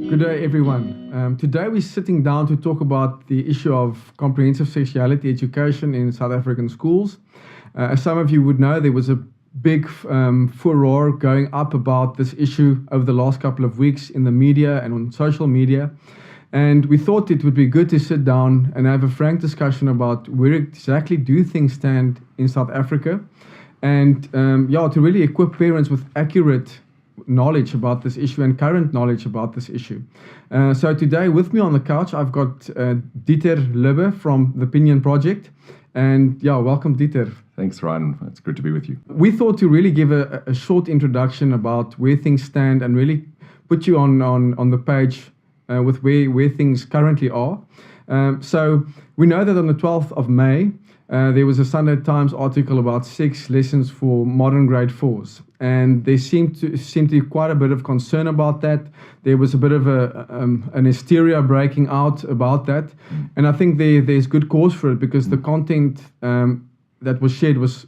Good day, everyone. Today we're sitting down to talk about the issue of comprehensive sexuality education in South African schools. As some of you would know, there was a big furore going up about this issue over the last couple of weeks in the media and on social media. And we thought it would be good to sit down and have a frank discussion about where exactly do things stand in South Africa, and to really equip parents with accurate knowledge about this issue and current knowledge about this issue. So today with me on the couch, I've got Dieter Lubbe from the Pinion Project. And welcome, Dieter. Thanks, Ryan. It's good to be with you. We thought to really give a short introduction about where things stand and really put you on the page with where things currently are. So we know that on the 12th of May, there was a Sunday Times article about 6 lessons for modern grade 4s. And there seemed to be quite a bit of concern about that. There was a bit of an hysteria breaking out about that. And I think there's good cause for it, because the content that was shared was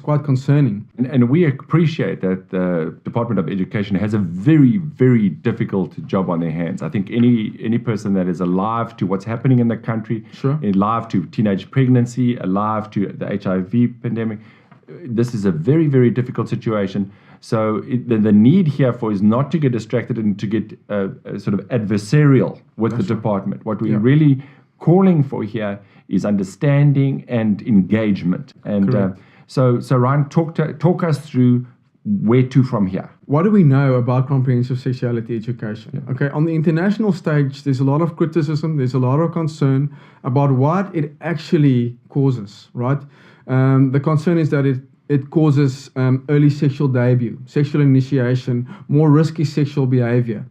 quite concerning. And we appreciate that the Department of Education has a very, very difficult job on their hands. I think any person that is alive to what's happening in the country, sure, alive to teenage pregnancy, alive to the HIV pandemic, this is a very, very difficult situation. So the need here is not to get distracted and to get sort of adversarial with the department. What we're really calling for here is understanding and engagement. And so Ryan, talk us through where to from here. What do we know about comprehensive sexuality education? Okay, on the international stage, there's a lot of criticism, there's a lot of concern about what it actually causes, right? The concern is that it causes early sexual debut, sexual initiation, more risky sexual behavior,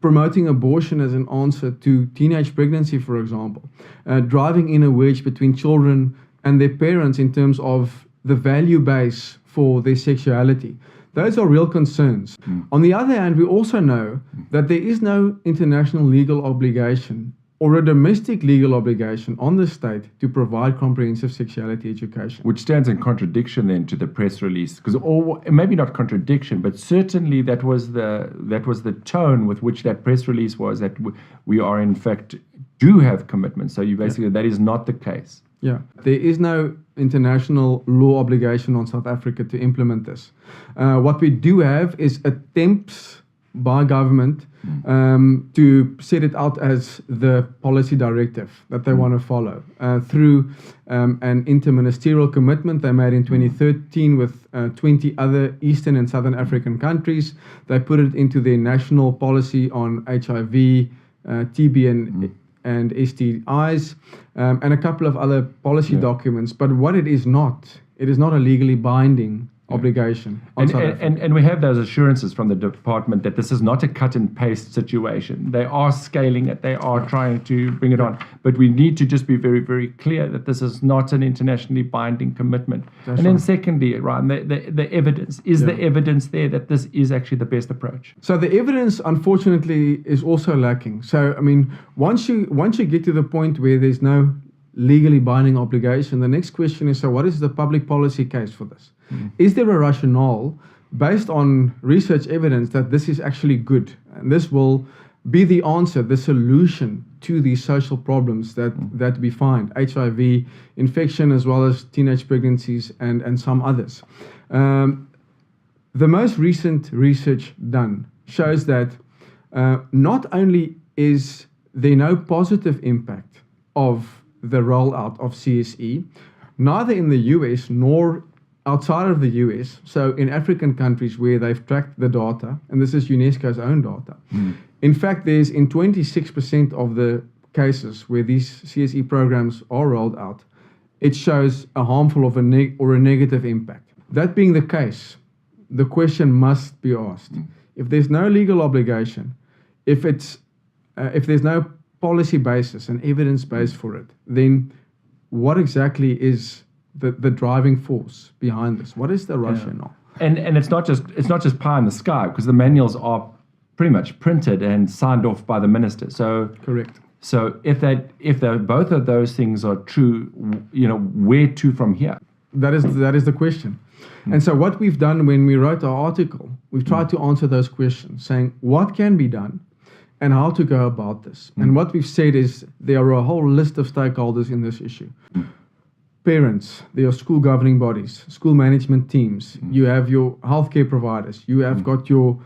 promoting abortion as an answer to teenage pregnancy, for example, driving in a wedge between children and their parents in terms of the value base for their sexuality. Those are real concerns. On the other hand, we also know that there is no international legal obligation or a domestic legal obligation on the state to provide comprehensive sexuality education. Which stands in contradiction then to the press release, or maybe not contradiction, but certainly that was the tone with which that press release was, that we are in fact do have commitments. So that is not the case. Yeah, there is no international law obligation on South Africa to implement this. What we do have is attempts by government to set it out as the policy directive that they want to follow through an interministerial commitment they made in 2013 with 20 other Eastern and Southern African countries. They put it into their national policy on HIV, TB and STIs, and a couple of other policy documents. But what it is not a legally binding obligation on South Africa. And we have those assurances from the department that this is not a cut and paste situation. They are scaling it, they are trying to bring it on, but we need to just be very, very clear that this is not an internationally binding commitment. That's then secondly, Ryan, the evidence, is the evidence there that this is actually the best approach? So the evidence, unfortunately, is also lacking. So, I mean, once you get to the point where there's no legally binding obligation, the next question is, so what is the public policy case for this? Is there a rationale based on research evidence that this is actually good and this will be the answer, the solution to these social problems that we find, HIV infection as well as teenage pregnancies and some others? The most recent research done shows that not only is there no positive impact of the rollout of CSE, neither in the US nor outside of the US, so in African countries where they've tracked the data, and this is UNESCO's own data. In fact, there's in 26% of the cases where these CSE programs are rolled out, it shows a harmful or a negative impact. That being the case, the question must be asked. If there's no legal obligation, if there's no policy basis and evidence base for it, then what exactly is the driving force behind this? What is the rationale? And it's not just pie in the sky, because the manuals are pretty much printed and signed off by the minister. So correct. So if both of those things are true, where to from here? That is the question. And so what we've done when we wrote our article, we've tried to answer those questions, saying what can be done and how to go about this. And what we've said is there are a whole list of stakeholders in this issue. Parents, there are school governing bodies, school management teams, you have your healthcare providers, you have got your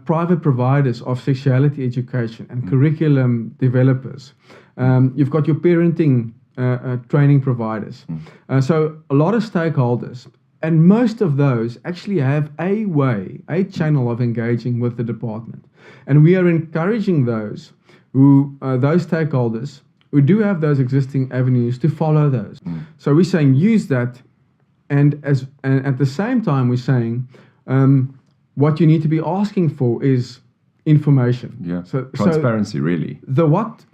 private providers of sexuality education and curriculum developers. You've got your parenting training providers. So a lot of stakeholders, and most of those actually have a channel of engaging with the department. And we are encouraging those stakeholders who do have those existing avenues to follow those. So we're saying use that, and at the same time we're saying what you need to be asking for is information. Yeah. So transparency, really. The what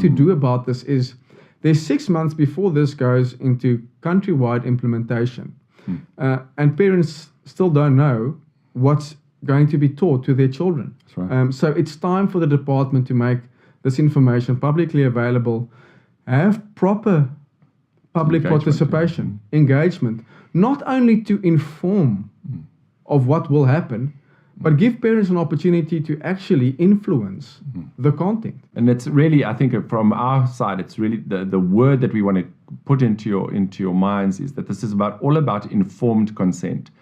to do about this is there's 6 months before this goes into countrywide implementation, and parents still don't know what's going to be taught to their children. That's right. So it's time for the department to make this information publicly available, have proper public participation, engagement, not only to inform of what will happen, but give parents an opportunity to actually influence the content. And it's really, I think from our side, it's really the word that we want to put into your minds is that this is all about informed consent.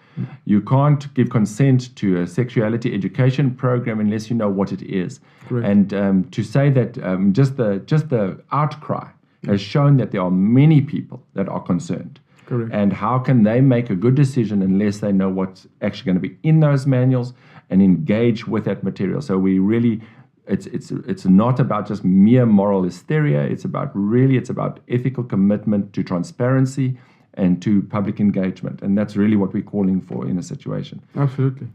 You can't give consent to a sexuality education program unless you know what it is. Correct. And to say that just the outcry has shown that there are many people that are concerned. Correct. And how can they make a good decision unless they know what's actually going to be in those manuals and engage with that material? So we really, it's not about just mere moral hysteria. It's about ethical commitment to transparency and to public engagement. And that's really what we're calling for in a situation. Absolutely.